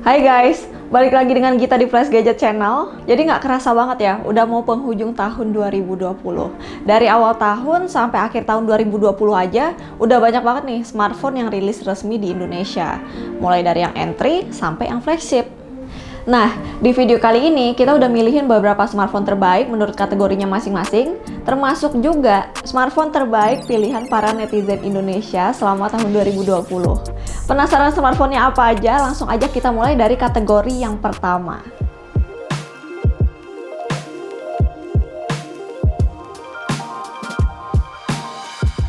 Hai guys, balik lagi dengan kita di Flash Gadget Channel. Jadi nggak kerasa banget ya, udah mau penghujung tahun 2020. Dari awal tahun sampai akhir tahun 2020 aja, udah banyak banget nih smartphone yang rilis resmi di Indonesia. Mulai dari yang entry sampai yang flagship. Nah, di video kali ini kita udah milihin beberapa smartphone terbaik menurut kategorinya masing-masing, termasuk juga smartphone terbaik pilihan para netizen Indonesia selama tahun 2020. Penasaran smartphone-nya apa aja? Langsung aja kita mulai dari kategori yang pertama.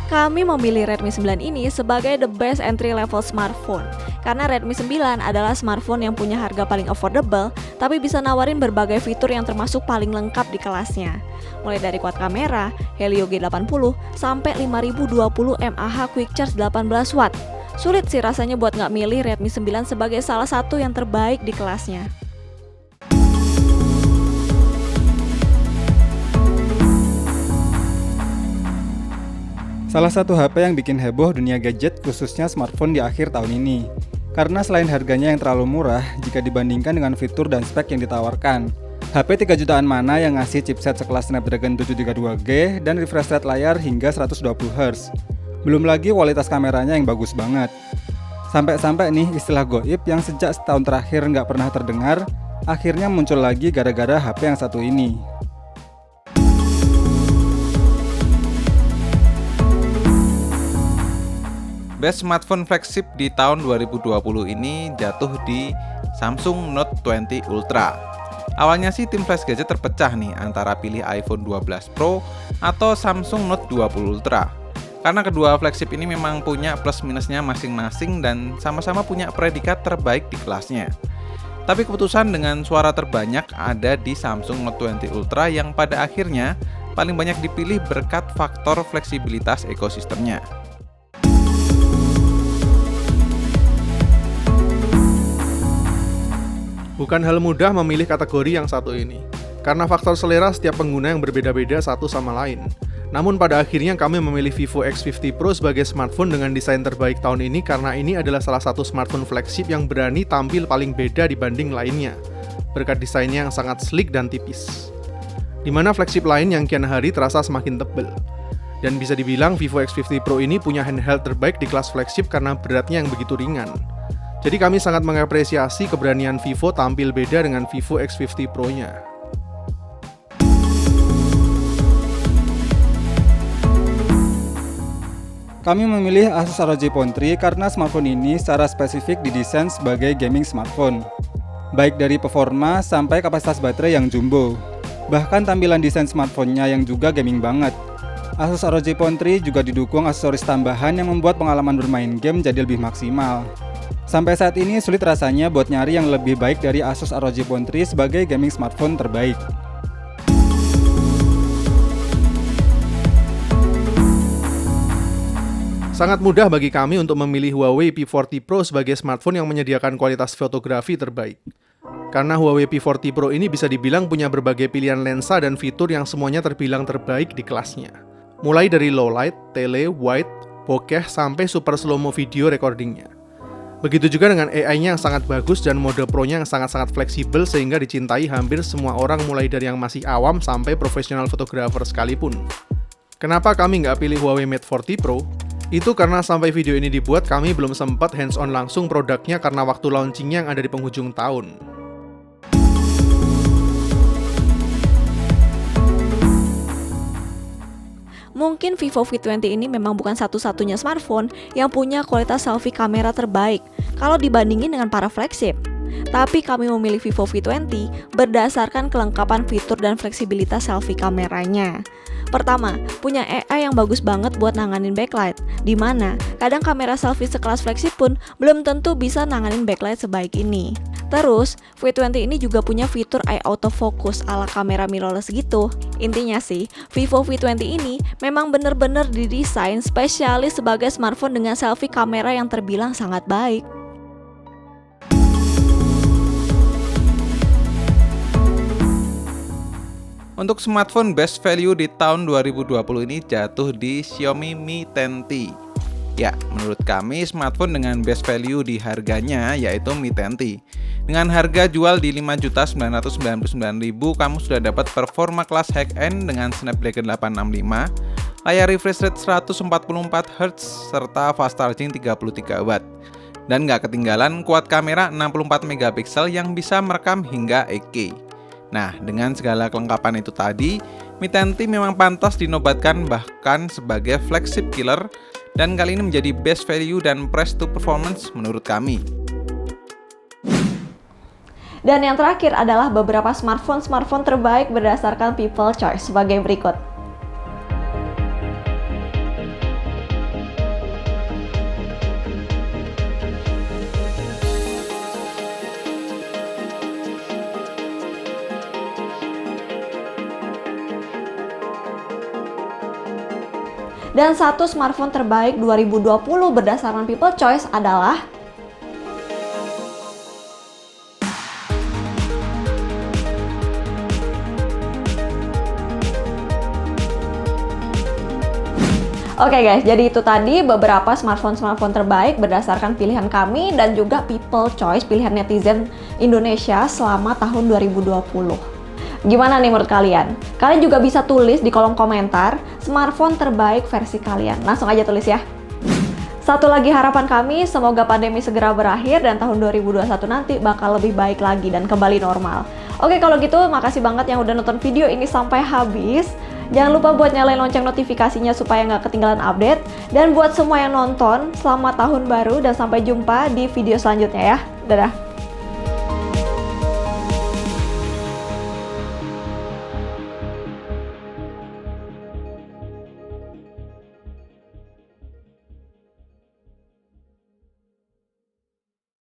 Kami memilih Redmi 9 ini sebagai the best entry level smartphone. Karena Redmi 9 adalah smartphone yang punya harga paling affordable, tapi bisa nawarin berbagai fitur yang termasuk paling lengkap di kelasnya. Mulai dari quad kamera, Helio G80, sampai 5020 mAh Quick Charge 18 Watt. Sulit sih rasanya buat nggak milih Redmi 9 sebagai salah satu yang terbaik di kelasnya. Salah satu HP yang bikin heboh dunia gadget khususnya smartphone di akhir tahun ini. Karena selain harganya yang terlalu murah jika dibandingkan dengan fitur dan spek yang ditawarkan. HP 3 jutaan mana yang ngasih chipset sekelas Snapdragon 732G dan refresh rate layar hingga 120Hz. Belum lagi kualitas kameranya yang bagus banget. Sampai-sampai nih istilah goib yang sejak setahun terakhir nggak pernah terdengar, akhirnya muncul lagi gara-gara HP yang satu ini. Best smartphone flagship di tahun 2020 ini jatuh di Samsung Note 20 Ultra. Awalnya sih tim Flash Gadget terpecah nih antara pilih iPhone 12 Pro atau Samsung Note 20 Ultra. Karena kedua flagship ini memang punya plus minusnya masing-masing dan sama-sama punya predikat terbaik di kelasnya. Tapi keputusan dengan suara terbanyak ada di Samsung Note 20 Ultra yang pada akhirnya paling banyak dipilih berkat faktor fleksibilitas ekosistemnya. Bukan hal mudah memilih kategori yang satu ini, karena faktor selera setiap pengguna yang berbeda-beda satu sama lain. Namun pada akhirnya kami memilih Vivo X50 Pro sebagai smartphone dengan desain terbaik tahun ini karena ini adalah salah satu smartphone flagship yang berani tampil paling beda dibanding lainnya, berkat desainnya yang sangat sleek dan tipis. Dimana flagship lain yang kian hari terasa semakin tebal. Dan bisa dibilang Vivo X50 Pro ini punya handheld terbaik di kelas flagship karena beratnya yang begitu ringan. Jadi kami sangat mengapresiasi keberanian Vivo tampil beda dengan Vivo X50 Pro-nya. Kami memilih Asus ROG Phone 3 karena smartphone ini secara spesifik didesain sebagai gaming smartphone. Baik dari performa sampai kapasitas baterai yang jumbo. Bahkan tampilan desain smartphone-nya yang juga gaming banget. Asus ROG Phone 3 juga didukung aksesoris tambahan yang membuat pengalaman bermain game jadi lebih maksimal. Sampai saat ini sulit rasanya buat nyari yang lebih baik dari Asus ROG Phone 3 sebagai gaming smartphone terbaik. Sangat mudah bagi kami untuk memilih Huawei P40 Pro sebagai smartphone yang menyediakan kualitas fotografi terbaik. Karena Huawei P40 Pro ini bisa dibilang punya berbagai pilihan lensa dan fitur yang semuanya terbilang terbaik di kelasnya. Mulai dari low light, tele, wide, bokeh, sampai super slow-mo video recordingnya. Begitu juga dengan AI-nya yang sangat bagus dan mode Pro-nya yang sangat-sangat fleksibel sehingga dicintai hampir semua orang mulai dari yang masih awam sampai profesional fotografer sekalipun. Kenapa kami nggak pilih Huawei Mate 40 Pro? Itu karena sampai video ini dibuat kami belum sempat hands-on langsung produknya karena waktu launchingnya yang ada di penghujung tahun. Mungkin Vivo V20 ini memang bukan satu-satunya smartphone yang punya kualitas selfie kamera terbaik kalau dibandingin dengan para flagship. Tapi kami memilih Vivo V20 berdasarkan kelengkapan fitur dan fleksibilitas selfie kameranya. Pertama, punya AI yang bagus banget buat nanganin backlight, dimana kadang kamera selfie sekelas flagship pun belum tentu bisa nanganin backlight sebaik ini. Terus, V20 ini juga punya fitur eye autofocus ala kamera mirrorless gitu. Intinya sih, Vivo V20 ini memang bener-bener didesain spesialis sebagai smartphone dengan selfie kamera yang terbilang sangat baik. Untuk smartphone best value di tahun 2020 ini jatuh di Xiaomi Mi 10T. Ya, menurut kami smartphone dengan best value di harganya yaitu Mi 10T. Dengan harga jual di 5.999.000, kamu sudah dapat performa kelas high-end dengan Snapdragon 865, layar refresh rate 144Hz, serta fast charging 33W. Dan nggak ketinggalan kuat kamera 64 MP yang bisa merekam hingga 8K. Nah, dengan segala kelengkapan itu tadi, Mi 10T memang pantas dinobatkan bahkan sebagai flagship killer, dan kali ini menjadi best value dan price to performance menurut kami. Dan yang terakhir adalah beberapa smartphone terbaik berdasarkan People Choice sebagai berikut. Dan satu smartphone terbaik 2020 berdasarkan People Choice adalah Oke guys, jadi itu tadi beberapa smartphone terbaik berdasarkan pilihan kami dan juga People Choice, pilihan netizen Indonesia selama tahun 2020. Gimana nih menurut kalian? Kalian juga bisa tulis di kolom komentar smartphone terbaik versi kalian. Langsung aja tulis ya. Satu lagi harapan kami, semoga pandemi segera berakhir dan tahun 2021 nanti bakal lebih baik lagi dan kembali normal. Oke, kalau gitu makasih banget yang udah nonton video ini sampai habis. Jangan lupa buat nyalain lonceng notifikasinya supaya nggak ketinggalan update. Dan buat semua yang nonton, selamat tahun baru dan sampai jumpa di video selanjutnya ya. Dadah!